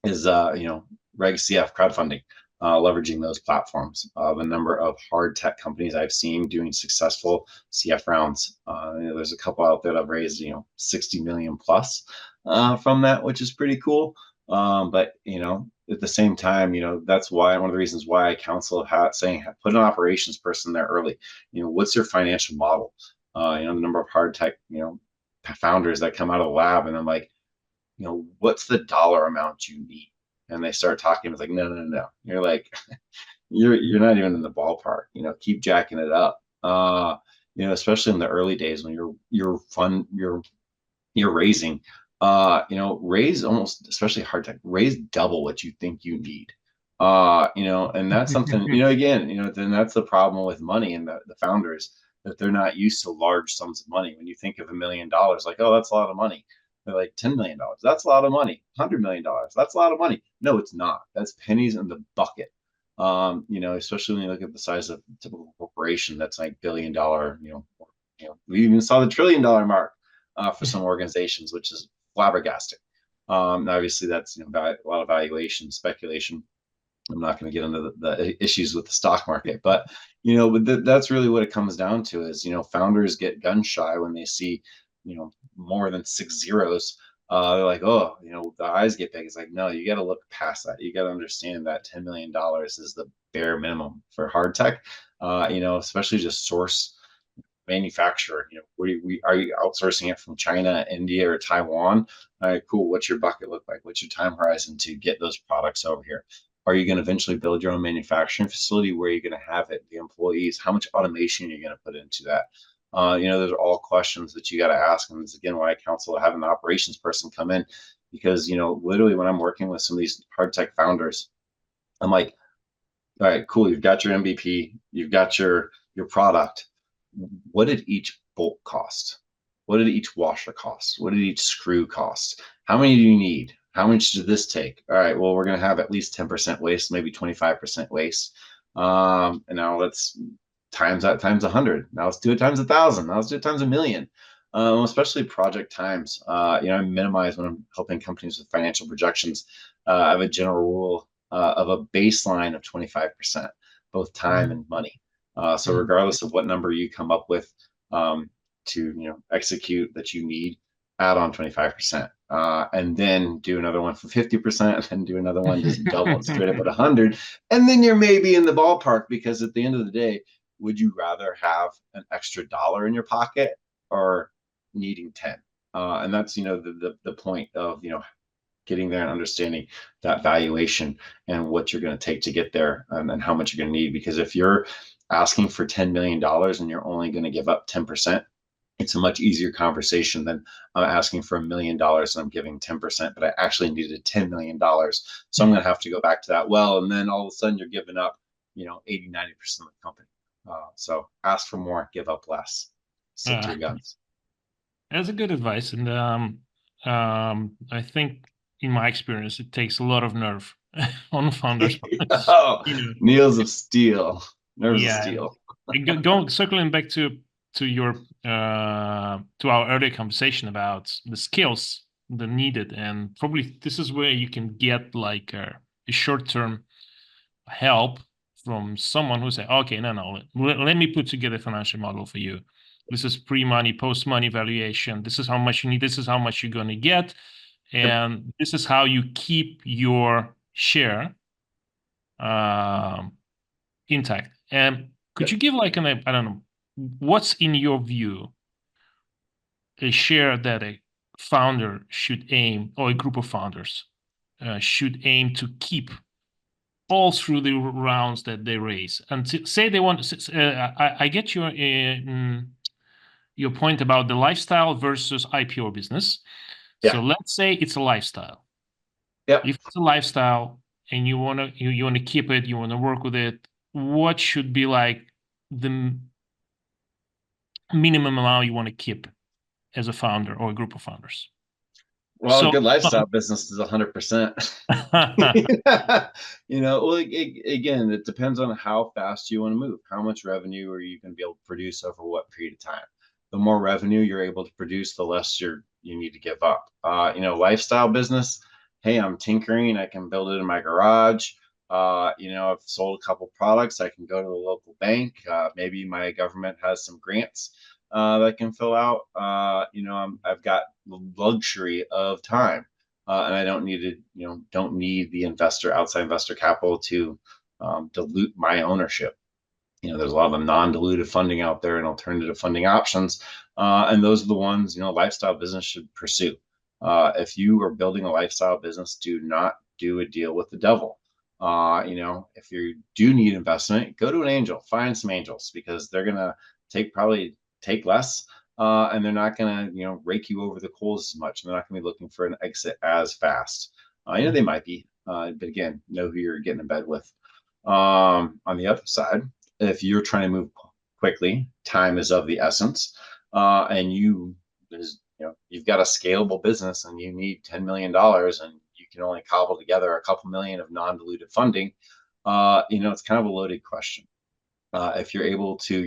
is Reg CF crowdfunding, leveraging those platforms. The number of hard tech companies I've seen doing successful CF rounds. There's a couple out there that have raised 60 million plus, from that, which is pretty cool. But at the same time, that's why one of the reasons why I counsel saying put an operations person there early. What's your financial model? The number of hard tech founders that come out of the lab and I'm like, what's the dollar amount you need? And they start talking. It's like, no, no, no, no. You're like, you're not even in the ballpark. Keep jacking it up. Especially in the early days when you're raising. Raise almost, especially hard tech, raise double what you think you need. And that's something. Again, then that's the problem with money and the founders, that they're not used to large sums of money. When you think of $1 million, like, oh, that's a lot of money. They're like $10 million. That's a lot of money. $100 million. That's a lot of money. No, it's not. That's pennies in the bucket. Especially when you look at the size of a typical corporation, that's like $1 billion. We even saw the $1 trillion mark, for some organizations, which is flabbergasting. Obviously, that's a lot of valuation speculation. I'm not going to get into the issues with the stock market, but but that's really what it comes down to is, founders get gun shy when they see, more than 6 zeros. They're like, oh, the eyes get big. It's like, no, you got to look past that. You got to understand that $10 million is the bare minimum for hard tech. Especially just source manufacturer. Are you outsourcing it from China, India, or Taiwan? All right, cool. What's your bucket look like? What's your time horizon to get those products over here? Are you going to eventually build your own manufacturing facility? Where are you going to have it? The employees? How much automation are you going to put into that? Those are all questions that you got to ask. And this, again, why I counsel having an operations person come in, because literally when I'm working with some of these hard tech founders, I'm like, all right, cool. You've got your MVP. You've got your product. What did each bolt cost? What did each washer cost? What did each screw cost? How many do you need? How much did this take? All right, well, we're going to have at least 10% waste, maybe 25% waste. And now let's times that times 100. Now let's do it times 1,000. Now let's do it times 1,000,000. Especially project times. I minimize when I'm helping companies with financial projections. I have a general rule of a baseline of 25%, both time and money. So regardless of what number you come up with to execute that you need, add on 25%, and then do another one for 50%, and then do another one, just double it straight up at 100, and then you're maybe in the ballpark. Because at the end of the day, would you rather have an extra dollar in your pocket or needing 10? And that's the point of getting there and understanding that valuation and what you're going to take to get there, and how much you're going to need. Because if you're asking for $10 million and you're only going to give up 10%, it's a much easier conversation than I'm asking for $1 million and I'm giving 10%, but I actually needed $10 million. So I'm going to have to go back to that well. And then all of a sudden you're giving up, 80, 90% of the company. So ask for more, give up less, stick to your guns. That's a good advice. And I think in my experience, it takes a lot of nerve on founders. Nerves of steel. Nerves of steel. Circling back to your to our earlier conversation about the skills that needed, and probably this is where you can get like a short-term help from someone who say, okay, no, let me put together a financial model for you. This is pre-money, post-money valuation. This is how much you need. This is how much you're going to get. And this is how you keep your share intact. And could you give like I don't know, what's in your view a share that a founder should aim, or a group of founders should aim to keep all through the rounds that they raise? And say they want, I get your point about the lifestyle versus IPO business. Yeah. So let's say it's a lifestyle. Yeah. If it's a lifestyle and you want to keep it, you want to work with it, what should be like the minimum amount you want to keep as a founder or a group of founders? Well, a good lifestyle business is 100%. Well, again, it depends on how fast you want to move. How much revenue are you going to be able to produce over what period of time? The more revenue you're able to produce, the less you need to give up. Lifestyle business, hey, I'm tinkering. I can build it in my garage. I've sold a couple products. I can go to the local bank. Maybe my government has some grants that I can fill out. I've got the luxury of time, and I don't need the outside investor capital to dilute my ownership. There's a lot of non-dilutive funding out there and alternative funding options, and those are the ones lifestyle business should pursue. If you are building a lifestyle business, do not do a deal with the devil. If you do need investment, go to an angel, find some angels, because they're gonna probably take less, and they're not gonna rake you over the coals as much. They're not gonna be looking for an exit as fast. They might be, but again, know who you're getting in bed with. On the other side, if you're trying to move quickly, time is of the essence, and you've got a scalable business and you need $10 million and you can only cobble together a couple million of non-dilutive funding, it's kind of a loaded question. If you're able to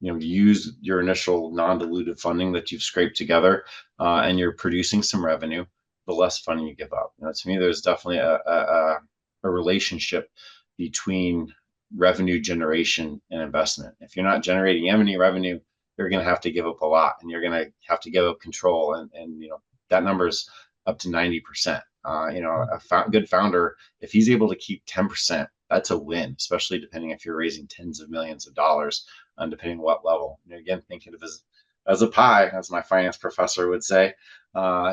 use your initial non-dilutive funding that you've scraped together, and you're producing some revenue, the less funding you give up. To me, there's definitely a a relationship between revenue generation and investment. If you're not generating any revenue, you're going to have to give up a lot, and you're going to have to give up control. And that number's up to 90%. A good founder, if he's able to keep 10%, that's a win, especially depending if you're raising tens of millions of dollars, depending what level. Again, thinking of as a pie, as my finance professor would say.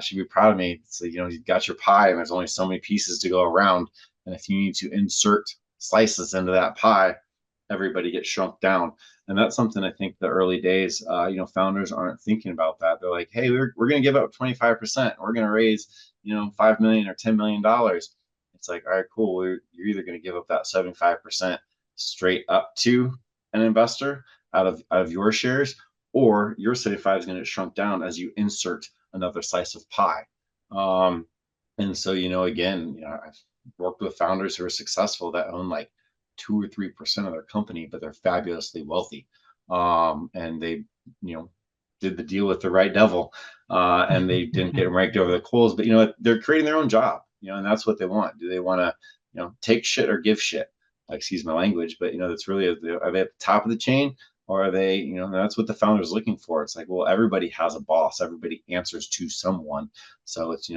She'd be proud of me. So, you've got your pie and there's only so many pieces to go around. And if you need to insert slices into that pie, everybody gets shrunk down. And that's something I think the early days, founders aren't thinking about that. They're like, hey, we're going to give up 25%. We're going to raise, $5 million or $10 million. It's like, all right, cool. You're either going to give up that 75% straight up to an investor out of your shares, or your 75 is going to get shrunk down as you insert another slice of pie. And so, again, I've worked with founders who are successful that own like 2 or 3% of their company, but they're fabulously wealthy. And they, did the deal with the right devil, and they didn't get raked over the coals. But they're creating their own job, and that's what they want. Do they want to, take shit or give shit? Excuse my language, but it's really, are they at the top of the chain, or are they, that's what the founder is looking for. It's like, well, everybody has a boss. Everybody answers to someone. So it's,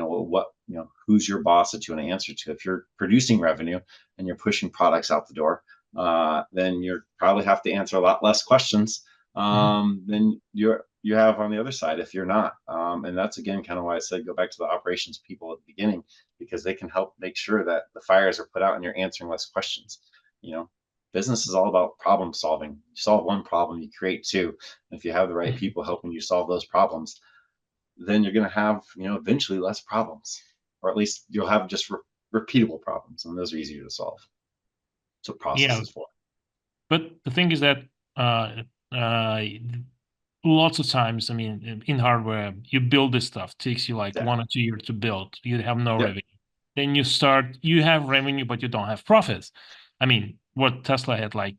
who's your boss that you want to answer to? If you're producing revenue and you're pushing products out the door, then you probably have to answer a lot less questions than you have on the other side if you're not. And that's, again, kind of why I said go back to the operations people at the beginning, because they can help make sure that the fires are put out and you're answering less questions. Business is all about problem solving. You solve one problem, you create two. And if you have the right people helping you solve those problems, then you're going to have, eventually less problems, or at least you'll have just repeatable problems, and those are easier to solve. So process is for. But the thing is that lots of times, in hardware, you build this stuff, it takes you like 1 or 2 years to build. You have no revenue. Then you have revenue, but you don't have profits. What Tesla had like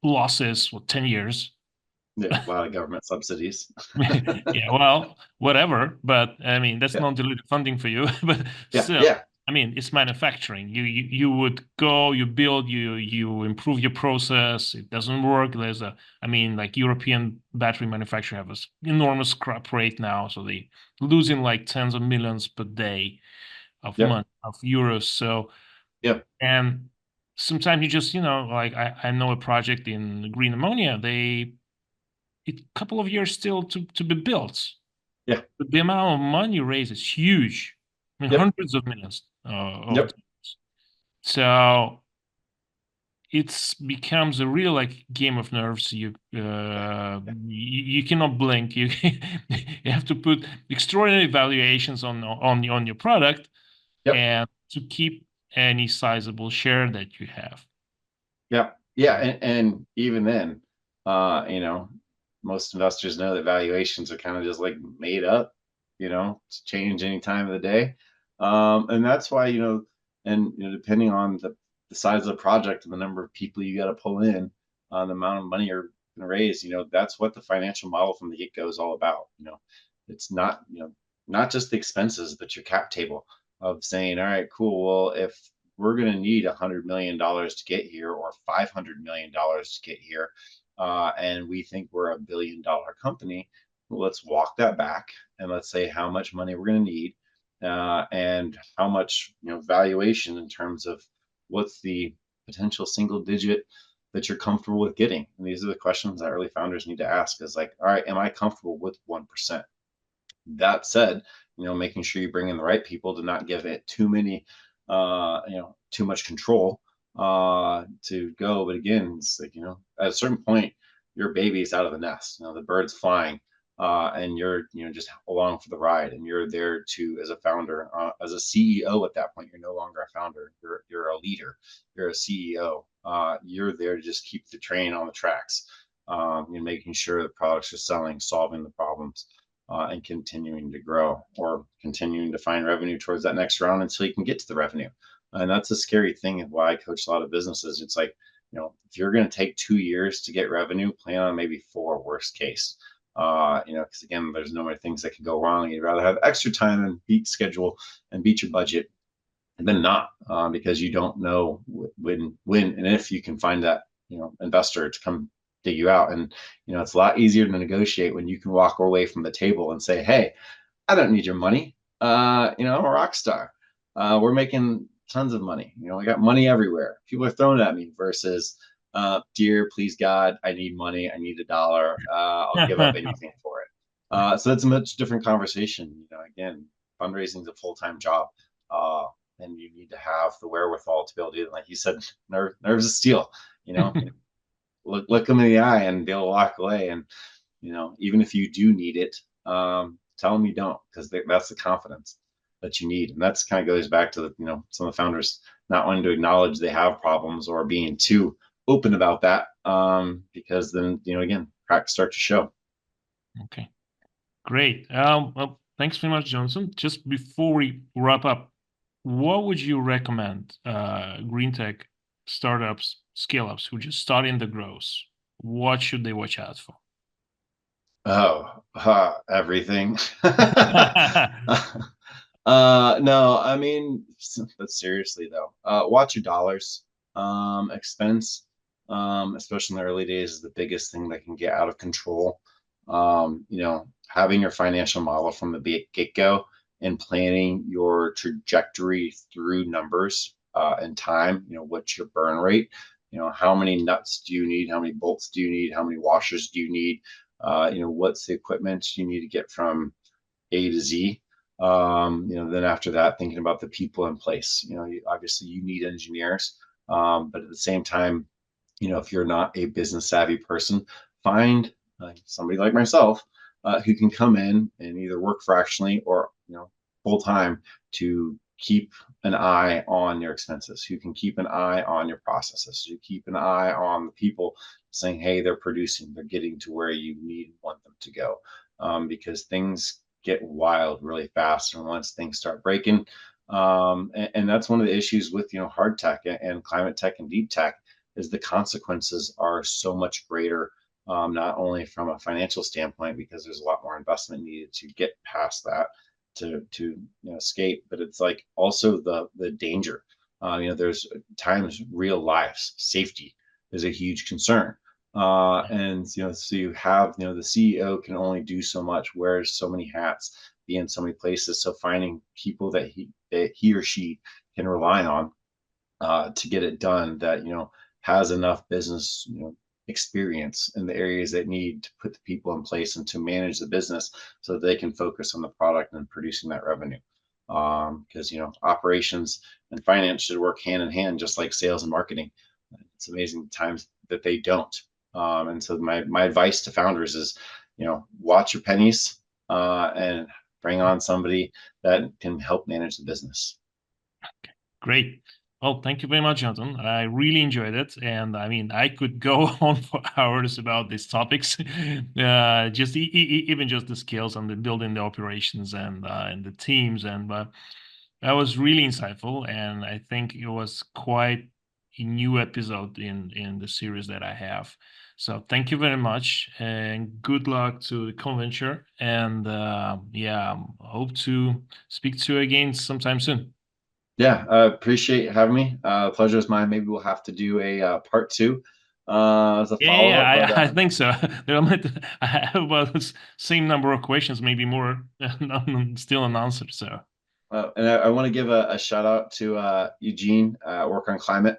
losses for 10 years. Yeah, a lot of government subsidies. Yeah, well, whatever. But that's non-dilutive funding for you. But still, it's manufacturing. You would go, you build, you improve your process. It doesn't work. There's like European battery manufacturer have an enormous scrap rate now, so they losing like tens of millions per day of money, of euros. So and sometimes you just like I know a project in green ammonia. It couple of years still to be built. Yeah. But the amount of money raised is huge. Hundreds of millions of dollars. So it becomes a real like game of nerves. You cannot blink. You have to put extraordinary valuations on your product, and to keep any sizable share that you have. And even then, most investors know that valuations are kind of just like made up, to change any time of the day. And that's why, depending on the size of the project and the number of people you got to pull in, the amount of money you're going to raise, that's what the financial model from the get-go is all about. It's not, not just the expenses, but your cap table of saying, all right, cool. Well, if we're going to need $100 million to get here, or $500 million to get here, and we think we're $1 billion company, well, let's walk that back and let's say how much money we're going to need, and how much valuation in terms of what's the potential single digit that you're comfortable with getting. And these are the questions that early founders need to ask, is like, all right, am I comfortable with 1%? That said, making sure you bring in the right people to not give it too many, too much control to go. But again, it's like, at a certain point, your baby's out of the nest, the bird's flying, and you're, just along for the ride, and you're there to, as a founder, as a CEO at that point, you're no longer a founder, you're a leader, you're a CEO, you're there to just keep the train on the tracks, making sure the products are selling, solving the problems, and continuing to grow, or continuing to find revenue towards that next round until you can get to the revenue. And that's a scary thing, and why I coach a lot of businesses. It's like, if you're going to take 2 years to get revenue, plan on maybe 4, worst case. Because again, there's no more things that can go wrong. You'd rather have extra time and beat schedule and beat your budget then not, because you don't know when and if you can find that investor to come dig you out. And it's a lot easier to negotiate when you can walk away from the table and say, hey, I don't need your money. I'm a rock star. We're making tons of money. I got money everywhere. People are throwing it at me versus, dear, please God, I need money. I need $1. I'll give up anything for it. So that's a much different conversation. Again, fundraising is a full-time job. And you need to have the wherewithal to be able to do it. Like you said, nerves of steel, look them in the eye and be able to walk away. And, even if you do need it, tell them you don't, because that's the confidence that you need. And that's kind of goes back to some of the founders not wanting to acknowledge they have problems or being too open about that, because then again, cracks start to show. Okay, great. Well, thanks very much, Johnson. Just before we wrap up, what would you recommend green tech startups, scale-ups who just starting the growth? What should they watch out for? Everything. No, I mean, but seriously though, watch your dollars. Expense, especially in the early days, is the biggest thing that can get out of control. Having your financial model from the get-go and planning your trajectory through numbers and time. What's your burn rate? How many nuts do you need? How many bolts do you need? How many washers do you need? What's the equipment you need to get from A to Z? Then after that, thinking about the people in place. Obviously you need engineers, but at the same time, if you're not a business savvy person, find somebody like myself who can come in and either work fractionally or full time to keep an eye on your expenses, who can keep an eye on your processes, who keep an eye on the people, saying, hey, they're producing, they're getting to where you need and want them to go, because things get wild really fast, and once things start breaking, and that's one of the issues with hard tech and climate tech and deep tech, is the consequences are so much greater, not only from a financial standpoint, because there's a lot more investment needed to get past that to escape, but it's like also the danger. There's times real lives safety is a huge concern, and so you have the CEO can only do so much, wears so many hats, be in so many places, so finding people that he or she can rely on to get it done, that has enough business experience in the areas that need to put the people in place and to manage the business so that they can focus on the product and producing that revenue, because operations and finance should work hand in hand, just like sales and marketing. It's amazing times that they don't, and so my advice to founders is watch your pennies, and bring on somebody that can help manage the business. Great. Well, thank you very much, Jonathan. I really enjoyed it. And I mean, I could go on for hours about these topics, just even just the skills and the building the operations and the teams. And that was really insightful. And I think it was quite a new episode in the series that I have. So thank you very much, and good luck to the Coventure. And yeah, hope to speak to you again sometime soon. Yeah, I appreciate having me. Pleasure is mine. Maybe we'll have to do a part two as a follow up. Yeah, But I think so. I have about the same number of questions, maybe more, still unanswered. So, and I want to give a shout out to Eugene, Work on Climate.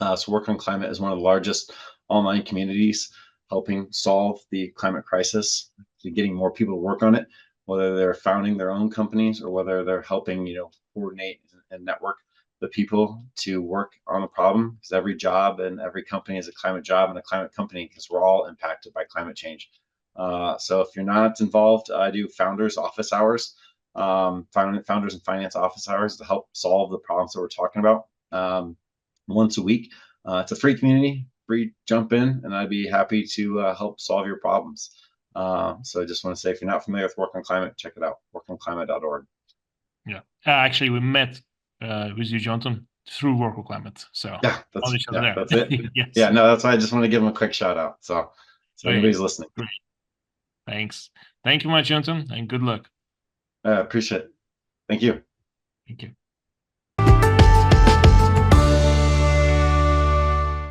So Work on Climate is one of the largest online communities helping solve the climate crisis, getting more people to work on it, whether they're founding their own companies or whether they're helping coordinate and network the people to work on the problem, because every job and every company is a climate job and a climate company, because we're all impacted by climate change. So if you're not involved, I do founders office hours, founders and finance office hours to help solve the problems that we're talking about, once a week. It's a free community, free jump in, and I'd be happy to help solve your problems. So I just want to say, if you're not familiar with Work on Climate, check it out, workonclimate.org. yeah, actually, we met with you, Jonathan, through Work with Climate. So, Yeah, that's it. Yes. Yeah, no, that's why I just want to give them a quick shout out. So anybody's listening. Great. Thanks. Thank you much, Jonathan, and good luck. Appreciate it. Thank you. Thank you.